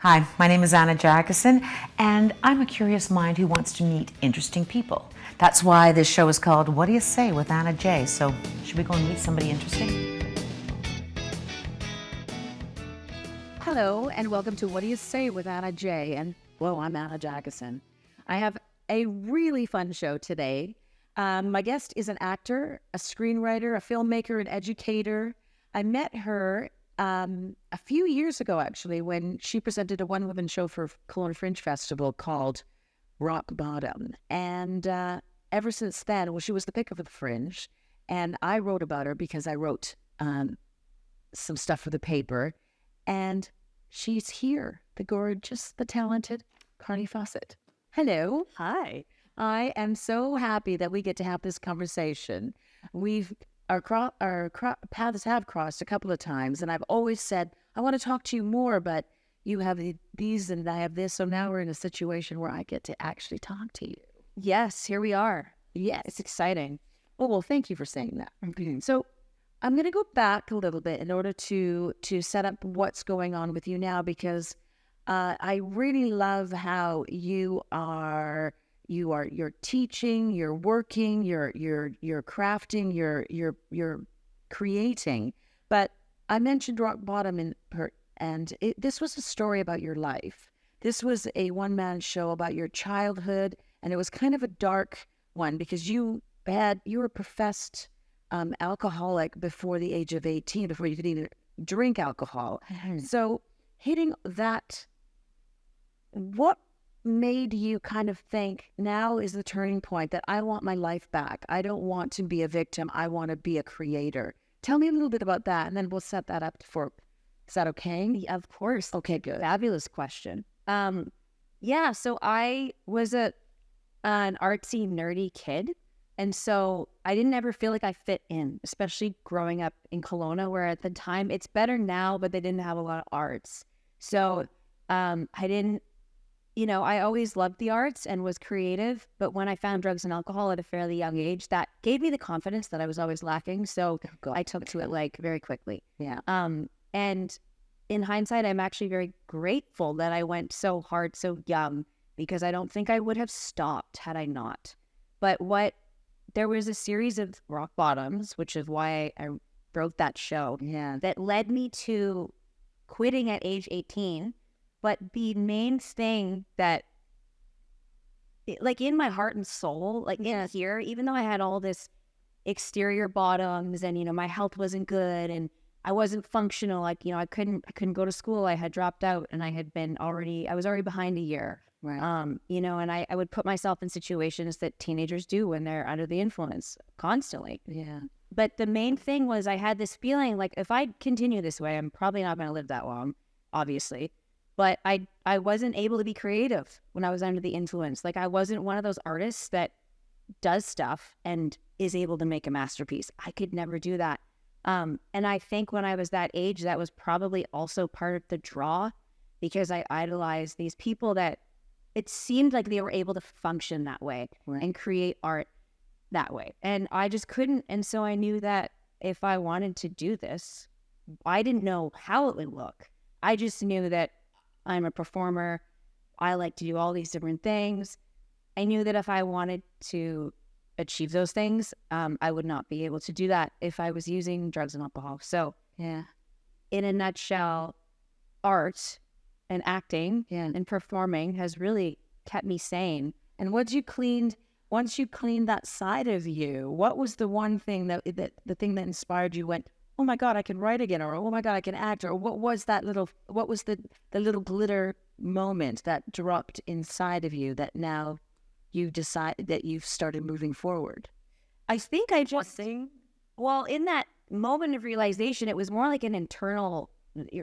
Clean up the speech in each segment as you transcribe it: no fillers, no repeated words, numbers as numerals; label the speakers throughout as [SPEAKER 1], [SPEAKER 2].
[SPEAKER 1] Hi, my name is Anna Jacyszyn, and I'm a curious mind who wants to meet interesting people. That's why this show is called Whattaya Say with Anna J. So, should we go and meet somebody interesting?
[SPEAKER 2] Hello, and welcome to Whattaya Say with Anna J. And, well, I'm Anna Jacyszyn. I have a really fun show today. My guest is an actor, a screenwriter, a filmmaker, an educator. I met her a few years ago, actually, when she presented a one-woman show for Kelowna Fringe Festival called Rock Bottom. And ever since then, well, she was the pick of the Fringe, and I wrote about her because I wrote some stuff for the paper. And she's here, the gorgeous, the talented Fawcett. Hello.
[SPEAKER 3] Hi.
[SPEAKER 2] I am so happy that we get to have this conversation. Our paths have crossed a couple of times, and I've always said, I want to talk to you more, but you have these and I have this, so now we're in a situation where I get to actually talk to you.
[SPEAKER 3] Yes, here we are.
[SPEAKER 2] Yes.
[SPEAKER 3] It's exciting.
[SPEAKER 2] Oh, well, thank you for saying that. So I'm going to go back a little bit in order to set up what's going on with you now, because I really love how you're teaching, you're working, you're crafting, you're creating. But I mentioned Rock Bottom this was a story about your life. This was a one-man show about your childhood, and it was kind of a dark one because you were a professed alcoholic before the age of 18, before you could even drink alcohol.
[SPEAKER 3] Mm-hmm.
[SPEAKER 2] So hitting that, what made you kind of think now is the turning point that I want my life back? I don't want to be a victim. I want to be a creator. Tell me a little bit about that, and then we'll set that up is that okay?
[SPEAKER 3] Yeah, of course.
[SPEAKER 2] Okay, good.
[SPEAKER 3] Fabulous question. So I was an artsy, nerdy kid. And so I didn't ever feel like I fit in, especially growing up in Kelowna, where at the time, it's better now, but they didn't have a lot of arts. So I didn't, I always loved the arts and was creative. But when I found drugs and alcohol at a fairly young age, that gave me the confidence that I was always lacking. So I took to it very quickly.
[SPEAKER 2] Yeah.
[SPEAKER 3] And in hindsight, I'm actually very grateful that I went so hard, so young, because I don't think I would have stopped had I not. But there was a series of rock bottoms, which is why I wrote that show, that led me to quitting at age 18. But the main thing that, in my heart and soul, in here, even though I had all this exterior bottoms and, my health wasn't good and I wasn't functional, I couldn't go to school. I had dropped out and I was already behind a year.
[SPEAKER 2] Right.
[SPEAKER 3] And I would put myself in situations that teenagers do when they're under the influence constantly.
[SPEAKER 2] Yeah.
[SPEAKER 3] But the main thing was I had this feeling like if I continue this way, I'm probably not going to live that long, obviously. But I wasn't able to be creative when I was under the influence. I wasn't one of those artists that does stuff and is able to make a masterpiece. I could never do that. And I think when I was that age, that was probably also part of the draw, because I idolized these people that it seemed like they were able to function that way and create art that way. And I just couldn't. And so I knew that if I wanted to do this, I didn't know how it would look. I just knew that I'm a performer. I like to do all these different things. I knew that if I wanted to achieve those things, I would not be able to do that if I was using drugs and alcohol. So
[SPEAKER 2] Yeah.
[SPEAKER 3] in a nutshell, art and acting and performing has really kept me sane.
[SPEAKER 2] And once you cleaned that side of you, what was the one thing the thing that inspired you went, oh my God, I can write again, or oh my God, I can act, or what was the little glitter moment that dropped inside of you that now you decide that you've started moving forward?
[SPEAKER 3] I think I just, in that moment of realization, it was more like an internal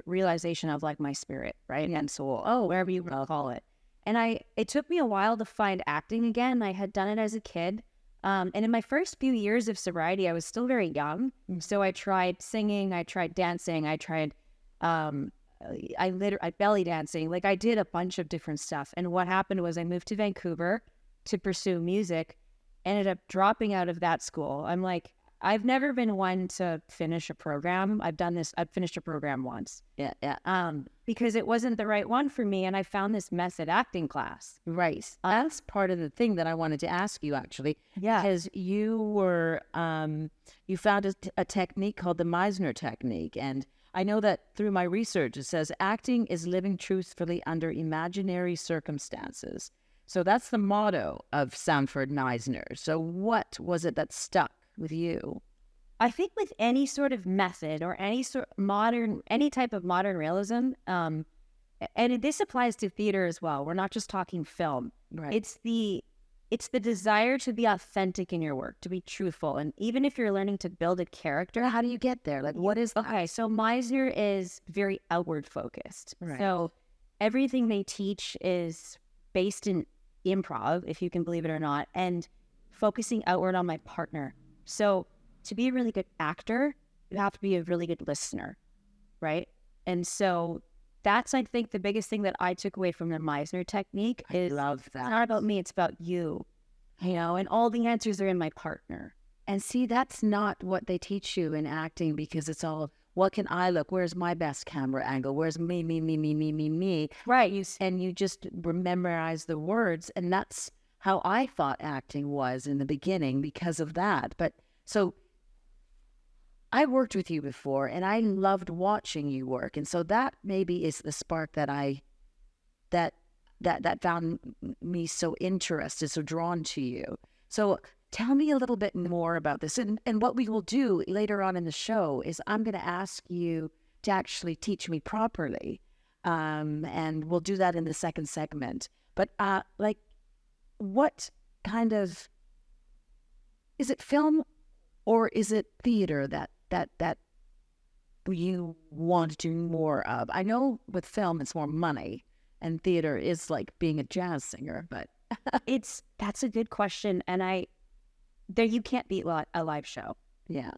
[SPEAKER 3] realization of my spirit, right? And soul, wherever you want to call it. And it took me a while to find acting again. I had done it as a kid. And in my first few years of sobriety, I was still very young. So I tried singing, I tried dancing, I tried, I belly dancing. I did a bunch of different stuff. And what happened was I moved to Vancouver to pursue music, ended up dropping out of that school. I'm I've never been one to finish a program. I've finished a program once.
[SPEAKER 2] Yeah.
[SPEAKER 3] Because it wasn't the right one for me, and I found this method acting class.
[SPEAKER 2] Right. That's part of the thing that I wanted to ask you, actually.
[SPEAKER 3] Yeah.
[SPEAKER 2] Because you were, you found a technique called the Meisner technique. And I know that through my research, it says acting is living truthfully under imaginary circumstances. So that's the motto of Sanford Meisner. So what was it that stuck with you?
[SPEAKER 3] I think with any sort of method or any type of modern realism, and this applies to theater as well. We're not just talking film.
[SPEAKER 2] Right.
[SPEAKER 3] It's the desire to be authentic in your work, to be truthful. And even if you're learning to build a character,
[SPEAKER 2] How do you get there? Like, what is that?
[SPEAKER 3] okay, so Meisner is very outward focused.
[SPEAKER 2] Right.
[SPEAKER 3] So everything they teach is based in improv, if you can believe it or not, and focusing outward on my partner. So to be a really good actor, you have to be a really good listener, right? And so that's, I think, the biggest thing that I took away from the Meisner technique is
[SPEAKER 2] love that.
[SPEAKER 3] it's not about me, it's about you, and all the answers are in my partner.
[SPEAKER 2] And see, that's not what they teach you in acting, because it's all, what can I look? Where's my best camera angle? Where's me?
[SPEAKER 3] Right.
[SPEAKER 2] And you just memorize the words. And that's how I thought acting was in the beginning because of that. But so I worked with you before and I loved watching you work. And so that maybe is the spark that that found me so interested, so drawn to you. So tell me a little bit more about this. And what we will do later on in the show is I'm going to ask you to actually teach me properly. And we'll do that in the second segment. But like, what kind of, is it film or is it theater that you want to do more of? I know with film it's more money, and theater is like being a jazz singer, but
[SPEAKER 3] that's a good question. And you can't beat a live show.
[SPEAKER 2] yeah.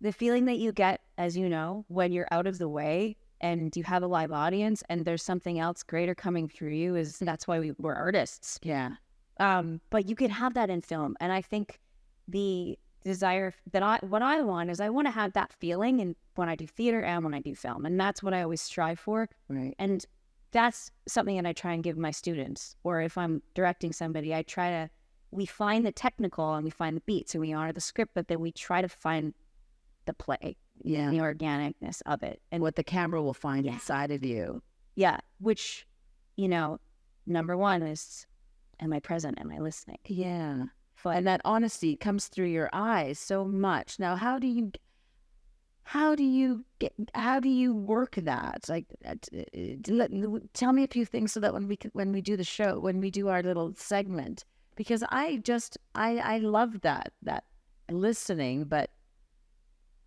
[SPEAKER 3] The feeling that you get, as you know, when you're out of the way and you have a live audience and there's something else greater coming through you, that's why we're artists.
[SPEAKER 2] Yeah.
[SPEAKER 3] But you can have that in film. And I think the desire what I want is I want to have that feeling and when I do theater and when I do film. And that's what I always strive for.
[SPEAKER 2] Right.
[SPEAKER 3] And that's something that I try and give my students. Or if I'm directing somebody, we find the technical and we find the beats and we honor the script, but then we try to find the play,
[SPEAKER 2] Yeah.
[SPEAKER 3] the organicness of it.
[SPEAKER 2] And what the camera will find inside of you.
[SPEAKER 3] Yeah, which, number one is, am I present? Am I listening?
[SPEAKER 2] Yeah.
[SPEAKER 3] But
[SPEAKER 2] And that honesty comes through your eyes so much. Now, how do you work that? Like, tell me a few things so that when we do the show, when we do our little segment, because I love that listening, but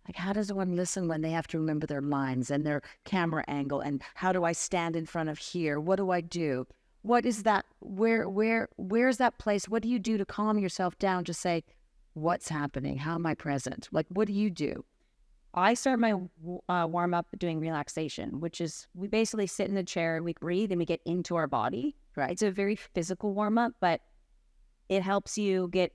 [SPEAKER 2] like, how does one listen when they have to remember their lines and their camera angle, and how do I stand in front of here? What do I do? What is that? Where's that place? What do you do to calm yourself down to say, what's happening? How am I present? Like, what do you do?
[SPEAKER 3] I start my warm up doing relaxation, which is we basically sit in the chair, we breathe, and we get into our body.
[SPEAKER 2] Right.
[SPEAKER 3] It's a very physical warm up, but it helps you get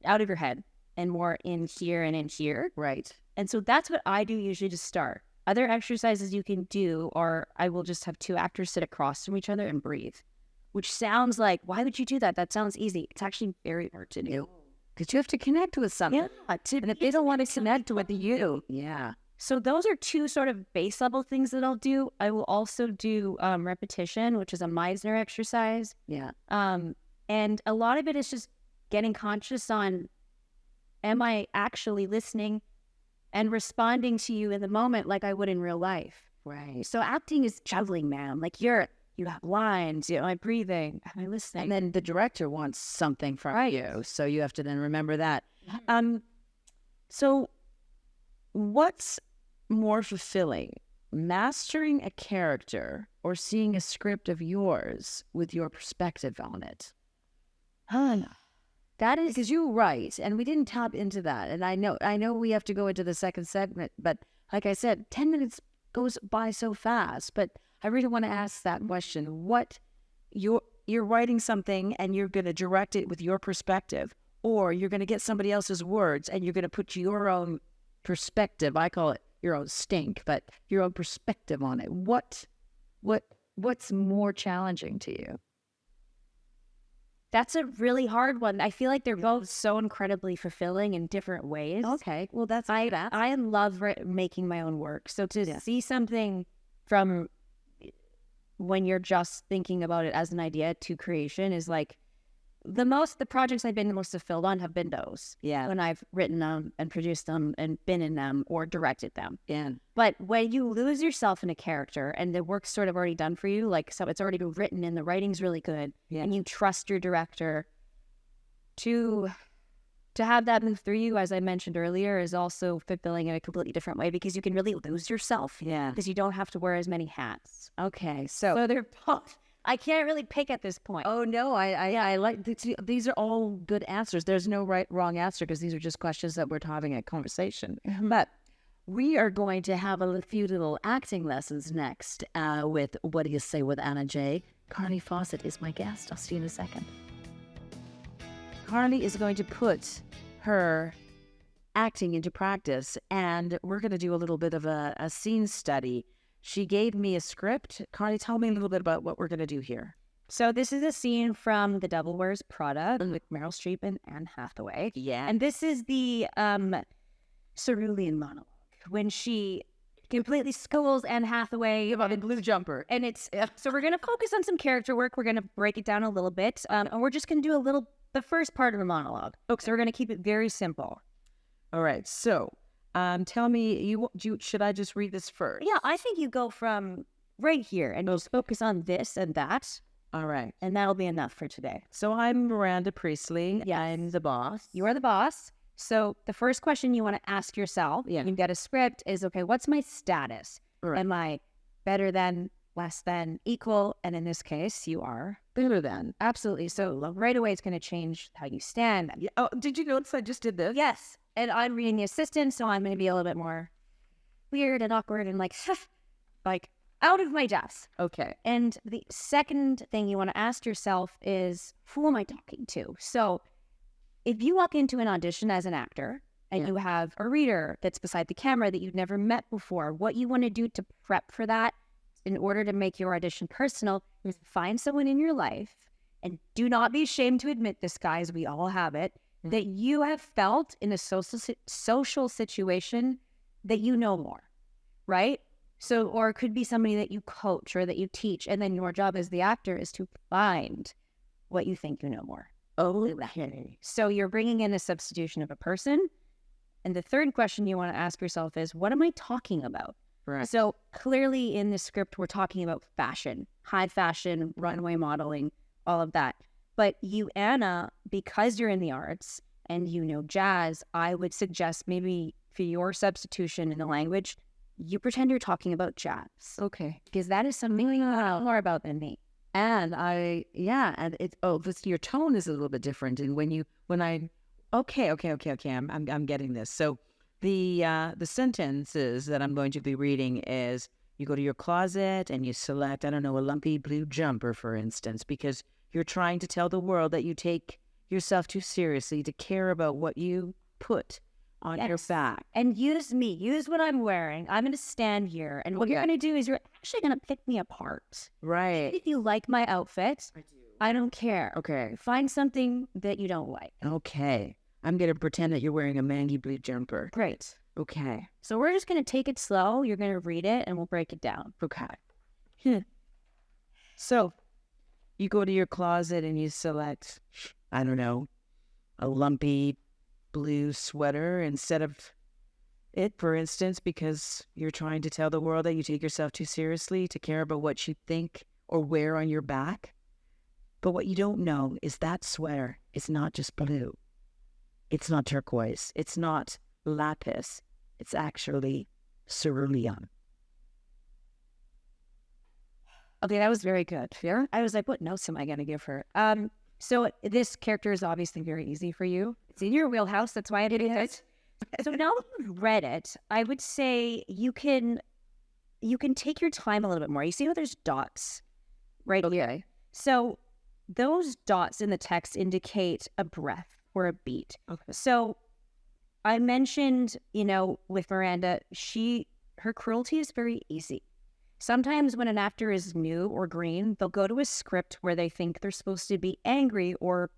[SPEAKER 3] out of your head and more in here and in here.
[SPEAKER 2] Right.
[SPEAKER 3] And so that's what I do usually to start. Other exercises you can do are I will just have two actors sit across from each other and breathe, which sounds like, why would you do that? That sounds easy. It's actually very hard to do.
[SPEAKER 2] Because you have to connect with something.
[SPEAKER 3] Yeah.
[SPEAKER 2] And if they don't want to connect with you, yeah.
[SPEAKER 3] So those are two sort of base level things that I'll do. I will also do repetition, which is a Meisner exercise.
[SPEAKER 2] Yeah.
[SPEAKER 3] And a lot of it is just getting conscious on, am I actually listening and responding to you in the moment like I would in real life?
[SPEAKER 2] Right.
[SPEAKER 3] So acting is juggling, man. Like you have lines, am I breathing? Am I listening?
[SPEAKER 2] And then the director wants something from you. So you have to then remember that. So what's more fulfilling, mastering a character or seeing a script of yours with your perspective on it?
[SPEAKER 3] That is
[SPEAKER 2] Because you write, and we didn't tap into that. And I know we have to go into the second segment, but like I said, 10 minutes goes by so fast. But I really want to ask that question. What you're writing something and you're going to direct it with your perspective, or you're going to get somebody else's words and you're going to put your own perspective. I call it your own stink, but your own perspective on it. What's more challenging to you?
[SPEAKER 3] That's a really hard one. I feel like they're both so incredibly fulfilling in different ways.
[SPEAKER 2] Okay, well that's
[SPEAKER 3] I love making my own work. So to see something from when you're just thinking about it as an idea to creation is like the projects I've been the most fulfilled on have been those.
[SPEAKER 2] Yeah.
[SPEAKER 3] When I've written them and produced them and been in them or directed them.
[SPEAKER 2] Yeah.
[SPEAKER 3] But when you lose yourself in a character and the work's sort of already done for you, like so it's already been written and the writing's really good, and you trust your director to have that move through you, as I mentioned earlier, is also fulfilling in a completely different way because you can really lose yourself.
[SPEAKER 2] Yeah.
[SPEAKER 3] Because you don't have to wear as many hats.
[SPEAKER 2] Okay, so
[SPEAKER 3] So they're both. I can't really pick at this point.
[SPEAKER 2] oh no, I like these are all good answers. There's no right wrong answer because these are just questions that we're having a conversation. But we are going to have a few little acting lessons next with What Do You Say with Anna J. Carly Fawcett is my guest. I'll see you in a second. Carly is going to put her acting into practice, and we're going to do a little bit of a scene study. She gave me a script. Carly, tell me a little bit about what we're going to do here.
[SPEAKER 3] So this is a scene from The Devil Wears Prada with Meryl Streep and Anne Hathaway.
[SPEAKER 2] Yeah.
[SPEAKER 3] And this is the cerulean monologue when she completely schools Anne Hathaway
[SPEAKER 2] about the blue jumper.
[SPEAKER 3] And it's so we're going to focus on some character work. We're going to break it down a little bit, and we're just going to do the first part of the monologue. Okay. So we're going to keep it very simple.
[SPEAKER 2] All right. So, tell me, should I just read this first?
[SPEAKER 3] Yeah, I think you go from right here and just focus on this and that.
[SPEAKER 2] All right.
[SPEAKER 3] And that'll be enough for today.
[SPEAKER 2] So I'm Miranda Priestley.
[SPEAKER 3] Yes.
[SPEAKER 2] I'm the boss.
[SPEAKER 3] You are the boss. So the first question you want to ask yourself, you've got a script, is, okay, what's my status?
[SPEAKER 2] Right.
[SPEAKER 3] Am I better than, less than, equal? And in this case, you are
[SPEAKER 2] Better than.
[SPEAKER 3] absolutely. So right away, it's going to change how you stand.
[SPEAKER 2] Yeah. Oh, did you notice I just did this?
[SPEAKER 3] Yes. And I'm reading the assistant, so I'm going to be a little bit more weird and awkward and like out of my depth.
[SPEAKER 2] Okay.
[SPEAKER 3] And the second thing you want to ask yourself is, who am I talking to? So if you walk into an audition as an actor and you have a reader that's beside the camera that you've never met before, what you want to do to prep for that in order to make your audition personal is find someone in your life, and do not be ashamed to admit this, guys, we all have it, that you have felt in a social situation that you know more, right? So, or it could be somebody that you coach or that you teach, and then your job as the actor is to find what you think you know more.
[SPEAKER 2] Okay.
[SPEAKER 3] So you're bringing in a substitution of a person. And the third question you want to ask yourself is, what am I talking about?
[SPEAKER 2] Right.
[SPEAKER 3] So clearly in the script, we're talking about fashion, high fashion, runway modeling, all of that. But you, Anna, because you're in the arts and you know jazz, I would suggest maybe for your substitution in the language, you pretend you're talking about jazz.
[SPEAKER 2] Okay.
[SPEAKER 3] Because that is something you know more about than me.
[SPEAKER 2] And your tone is a little bit different. And I'm getting this. So the sentences that I'm going to be reading is, you go to your closet and you select, I don't know, a lumpy blue jumper, for instance, because you're trying to tell the world that you take yourself too seriously to care about what you put on your back.
[SPEAKER 3] And use me. Use what I'm wearing. I'm going to stand here. And what you're going to do is you're actually going to pick me apart.
[SPEAKER 2] Right.
[SPEAKER 3] If you like my outfit, I don't care.
[SPEAKER 2] Okay.
[SPEAKER 3] Find something that you don't like.
[SPEAKER 2] Okay. I'm going to pretend that you're wearing a mangy blue jumper.
[SPEAKER 3] Great.
[SPEAKER 2] Okay.
[SPEAKER 3] So we're just going to take it slow. You're going to read it and we'll break it down.
[SPEAKER 2] Okay. So you go to your closet and you select, I don't know, a lumpy blue sweater instead of it, for instance, because you're trying to tell the world that you take yourself too seriously to care about what you think or wear on your back. But what you don't know is that sweater is not just blue. It's not turquoise. It's not lapis. It's actually cerulean.
[SPEAKER 3] Okay, that was very good.
[SPEAKER 2] Yeah?
[SPEAKER 3] I was like, what notes am I going to give her? So this character is obviously very easy for you. It's in your wheelhouse. That's why I did it. So now that you've read it, I would say you can take your time a little bit more. You see how there's dots right here? So those dots in the text indicate a breath. for a beat.
[SPEAKER 2] Okay.
[SPEAKER 3] So I mentioned, with Miranda, her cruelty is very easy. Sometimes when an actor is new or green, they'll go to a script where they think they're supposed to be angry or,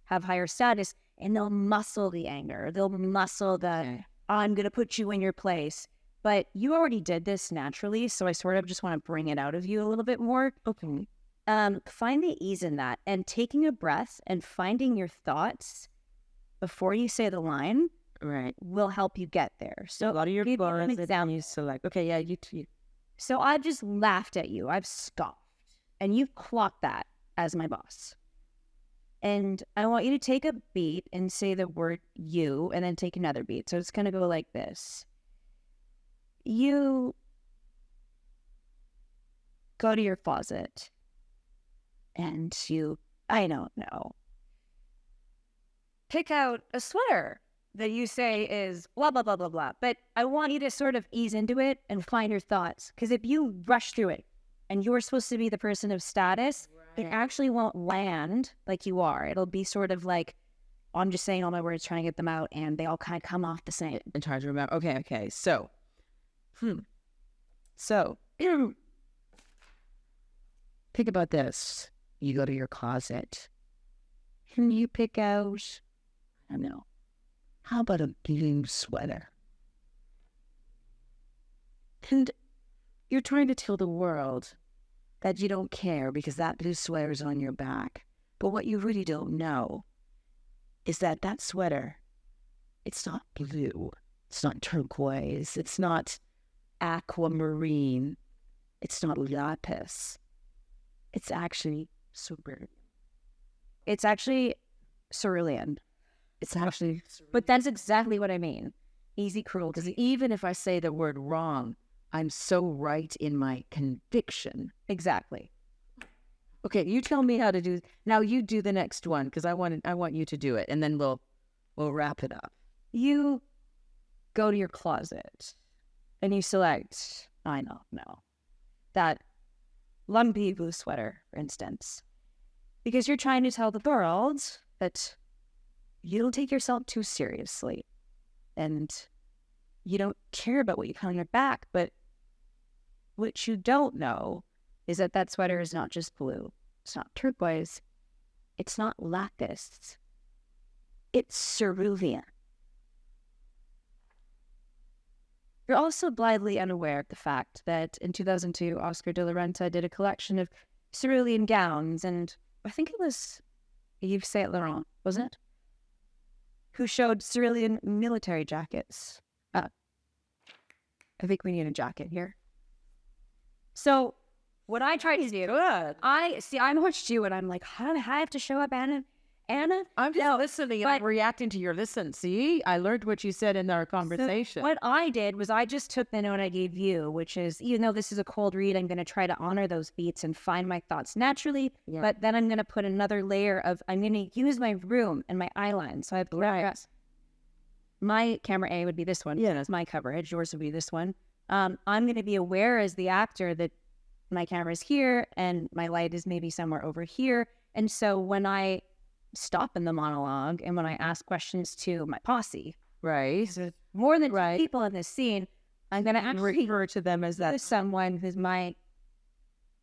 [SPEAKER 3] have higher status, and they'll muscle the anger. They'll muscle the, I'm going to put you in your place. But you already did this naturally, so I sort of just want to bring it out of you a little bit more.
[SPEAKER 2] Okay.
[SPEAKER 3] Find the ease in that, and taking a breath and finding your thoughts before you say the line
[SPEAKER 2] Right.
[SPEAKER 3] will help you get there. So
[SPEAKER 2] A lot of your
[SPEAKER 3] give you an
[SPEAKER 2] bars that
[SPEAKER 3] example.
[SPEAKER 2] you select. Okay, yeah, you too.
[SPEAKER 3] So I've just laughed at you. I've scoffed. And you've clocked that as my boss. And I want you to take a beat and say the word you, and then take another beat. So it's going to go like this. You go to your closet and I don't know, pick out a sweater that you say is blah, blah, blah, blah, blah. But I want you to sort of ease into it and find your thoughts. Because if you rush through it and you're supposed to be the person of status, it actually won't land like you are. It'll be sort of like, I'm just saying all my words, trying to get them out, and they all kind of come off the same.
[SPEAKER 2] In trying to remember. Okay. So, So, think about this. You go to your closet and you pick out, I don't know, how about a blue sweater? And you're trying to tell the world that you don't care because that blue sweater is on your back. But what you really don't know is that sweater, it's not blue. It's not turquoise. It's not aquamarine. It's not lapis. It's actually cerulean.
[SPEAKER 3] It's actually cerulean.
[SPEAKER 2] It's actually
[SPEAKER 3] But that's exactly what I mean. Easy
[SPEAKER 2] because
[SPEAKER 3] cruelty.
[SPEAKER 2] even if I say the word wrong, I'm so right in my conviction.
[SPEAKER 3] Exactly.
[SPEAKER 2] Okay, you tell me how to do. Now you do the next one because I want you to do it, and then we'll wrap it up.
[SPEAKER 3] You go to your closet and you select, I don't know, that lumpy blue sweater, for instance, because you're trying to tell the world that you don't take yourself too seriously and you don't care about what you put on your back. But what you don't know is that sweater is not just blue. It's not turquoise. It's not lapis. It's cerulean. You're also blithely unaware of the fact that in 2002, Oscar de la Renta did a collection of cerulean gowns, and I think it was Yves Saint Laurent, wasn't it? Who showed cerulean military jackets. I think we need a jacket here. So what I tried to do, I watched you and I'm like, I have to show up, Anna.
[SPEAKER 2] I'm just listening. I'm reacting to your listen. See, I learned what you said in our conversation.
[SPEAKER 3] So what I did was I just took the note I gave you, which is, even though this is a cold read, I'm going to try to honor those beats and find my thoughts naturally. Yeah. But then I'm going to put another layer of, I'm going to use my room and my eye line. So I have my camera A would be this one. Yeah, that's my coverage. Yours would be this one. I'm going to be aware as the actor that my camera is here and my light is maybe somewhere over here. And so when I stop in the monologue and when I ask questions to my posse,
[SPEAKER 2] right,
[SPEAKER 3] more than two people in this scene, I'm going to actually
[SPEAKER 2] refer to them as that
[SPEAKER 3] someone who's my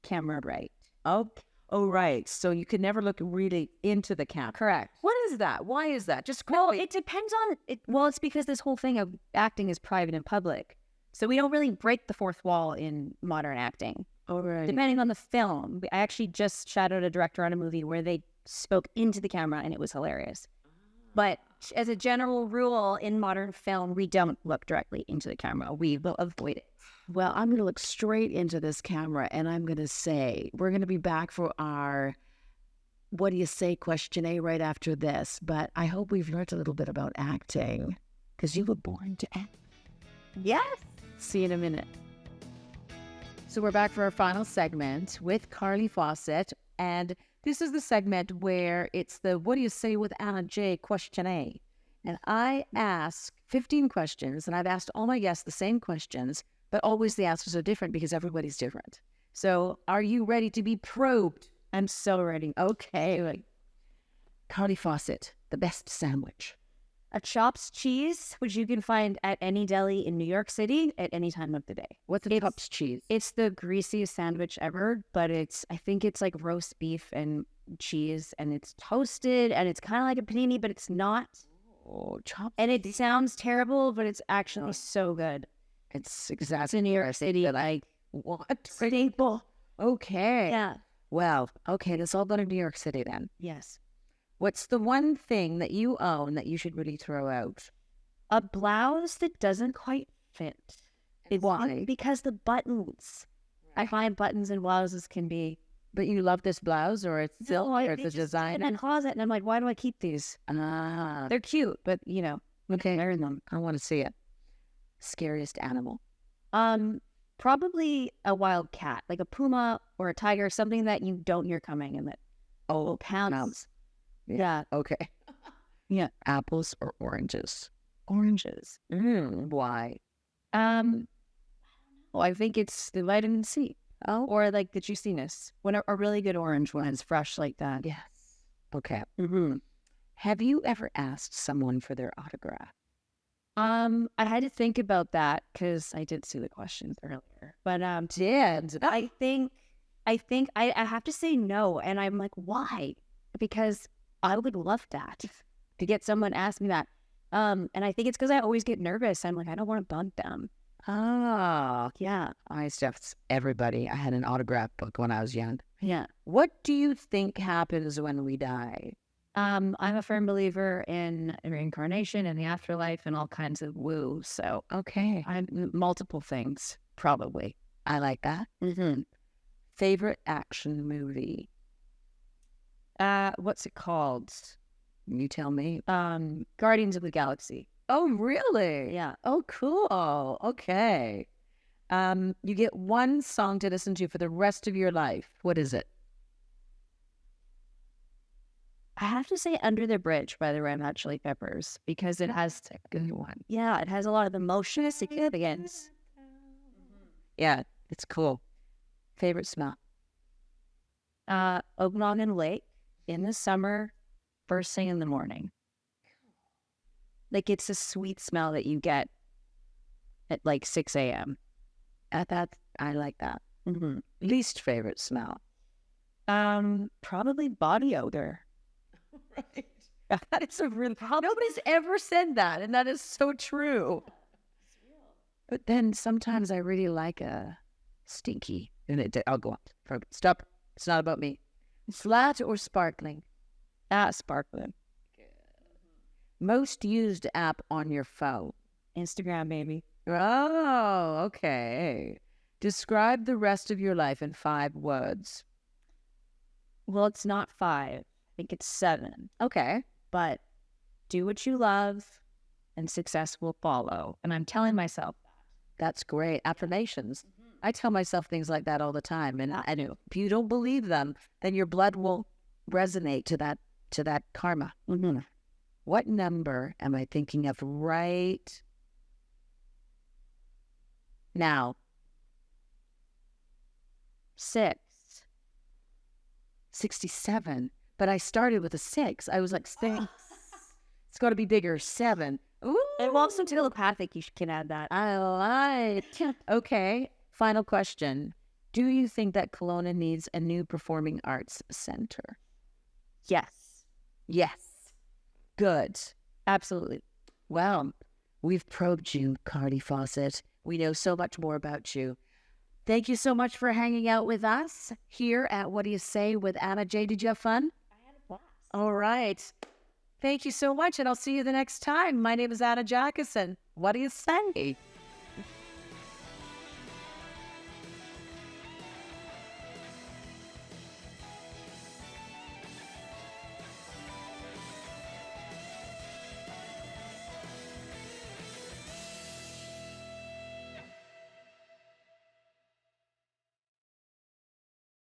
[SPEAKER 3] camera right.
[SPEAKER 2] Oh, right. So you could never look really into the camera.
[SPEAKER 3] Correct.
[SPEAKER 2] What is that? Why is that? Just quickly.
[SPEAKER 3] Well, it depends on it. Well, it's because this whole thing of acting is private and public. So we don't really break the fourth wall in modern acting.
[SPEAKER 2] Oh, right.
[SPEAKER 3] Depending on the film. I actually just shadowed a director on a movie where they spoke into the camera and it was hilarious. But as a general rule in modern film, we don't look directly into the camera. We will avoid it.
[SPEAKER 2] Well, I'm going to look straight into this camera and I'm going to say, we're going to be back for our What Do You Say question A right after this. But I hope we've learned a little bit about acting because you were born to act.
[SPEAKER 3] Yes.
[SPEAKER 2] See you in a minute. So we're back for our final segment with Carly Fawcett. And this is the segment where it's the What Do You Say with Anna J question A. And I ask 15 questions, and I've asked all my guests the same questions, but always the answers are different because everybody's different. So are you ready to be probed?
[SPEAKER 3] I'm so ready.
[SPEAKER 2] Okay. Carly Fawcett, the best sandwich.
[SPEAKER 3] A chops cheese, which you can find at any deli in New York City at any time of the day.
[SPEAKER 2] What's a chops cheese?
[SPEAKER 3] It's the greasiest sandwich ever, but I think it's like roast beef and cheese, and it's toasted, and it's kind of like a panini, but it's not.
[SPEAKER 2] Oh, chops.
[SPEAKER 3] And it sounds terrible, but it's actually so good.
[SPEAKER 2] It's exactly
[SPEAKER 3] It's in New York City, like
[SPEAKER 2] what?
[SPEAKER 3] staple.
[SPEAKER 2] Okay.
[SPEAKER 3] Yeah.
[SPEAKER 2] Well, okay, let's all go to New York City then.
[SPEAKER 3] Yes.
[SPEAKER 2] What's the one thing that you own that you should really throw out?
[SPEAKER 3] A blouse that doesn't quite fit.
[SPEAKER 2] Why?
[SPEAKER 3] Because the buttons. I find buttons and blouses can be.
[SPEAKER 2] But you love this blouse, or it's silk, or it's a
[SPEAKER 3] in
[SPEAKER 2] designer?
[SPEAKER 3] a closet, and I'm like, why do I keep these?
[SPEAKER 2] Ah,
[SPEAKER 3] They're cute, but
[SPEAKER 2] okay.
[SPEAKER 3] wearing them.
[SPEAKER 2] I want to see it. Scariest animal.
[SPEAKER 3] Probably a wild cat, like a puma or a tiger, something that you don't hear coming and that will pounce. Yeah.
[SPEAKER 2] Okay.
[SPEAKER 3] Yeah.
[SPEAKER 2] Apples or oranges?
[SPEAKER 3] Oranges.
[SPEAKER 2] Why?
[SPEAKER 3] Well, I think it's the vitamin C.
[SPEAKER 2] Oh.
[SPEAKER 3] Or like the juiciness. When a really good orange when it's fresh like that.
[SPEAKER 2] Yes. Okay. Mm-hmm. Have you ever asked someone for their autograph?
[SPEAKER 3] I had to think about that because I did see the questions earlier. But I think I have to say no, and I'm like, why? Because I would love that to get someone to ask me that. And I think it's because I always get nervous. I'm like, I don't want to bug them.
[SPEAKER 2] Oh,
[SPEAKER 3] Yeah.
[SPEAKER 2] I used to have everybody. I had an autograph book when I was young.
[SPEAKER 3] Yeah.
[SPEAKER 2] What do you think happens when we die?
[SPEAKER 3] I'm a firm believer in reincarnation and the afterlife and all kinds of woo. So
[SPEAKER 2] Okay.
[SPEAKER 3] I'm multiple things, probably.
[SPEAKER 2] I like that.
[SPEAKER 3] Mm-hmm.
[SPEAKER 2] Favorite action movie?
[SPEAKER 3] What's it called?
[SPEAKER 2] You tell me.
[SPEAKER 3] Guardians of the Galaxy.
[SPEAKER 2] Oh, really?
[SPEAKER 3] Yeah.
[SPEAKER 2] Oh, cool. Okay. You get one song to listen to for the rest of your life. What is it?
[SPEAKER 3] I have to say Under the Bridge by the Red Hot Chili Peppers because it has
[SPEAKER 2] a good one.
[SPEAKER 3] Yeah, it has a lot of emotional significance.
[SPEAKER 2] Yeah, it's cool. Favorite smell?
[SPEAKER 3] Okanagan Lake in the summer, first thing in the morning. Like it's a sweet smell that you get at like 6 a.m.
[SPEAKER 2] I like that. Mm-hmm. Least favorite smell?
[SPEAKER 3] Probably body odor.
[SPEAKER 2] Right. That is a real problem. Nobody's ever said that, and that is so true. But then sometimes I really like a stinky. And I'll go on. Stop. It's not about me. Flat or sparkling?
[SPEAKER 3] Sparkling.
[SPEAKER 2] Most used app on your phone?
[SPEAKER 3] Instagram, baby.
[SPEAKER 2] Oh, okay. Describe the rest of your life in 5 words.
[SPEAKER 3] Well, it's not 5. I think it's 7.
[SPEAKER 2] Okay.
[SPEAKER 3] But do what you love and success will follow. And I'm telling myself that.
[SPEAKER 2] That's great. Affirmations. I tell myself things like that all the time. And I know if you don't believe them, then your blood will resonate to that karma.
[SPEAKER 3] Mm-hmm.
[SPEAKER 2] What number am I thinking of right now?
[SPEAKER 3] 6.
[SPEAKER 2] 67. But I started with a 6. I was like, 6. It's got to be bigger. 7. Ooh.
[SPEAKER 3] And also telepathic, you can add that.
[SPEAKER 2] I like. Okay. Final question. Do you think that Kelowna needs a new performing arts center?
[SPEAKER 3] Yes.
[SPEAKER 2] Yes. Good.
[SPEAKER 3] Absolutely.
[SPEAKER 2] Well, we've probed you, Carly Fawcett. We know so much more about you. Thank you so much for hanging out with us here at Whattaya Say with Anna J. Did you have fun?
[SPEAKER 3] I had a blast.
[SPEAKER 2] All right. Thank you so much, and I'll see you the next time. My name is Anna Jacyszyn. Whattaya Say?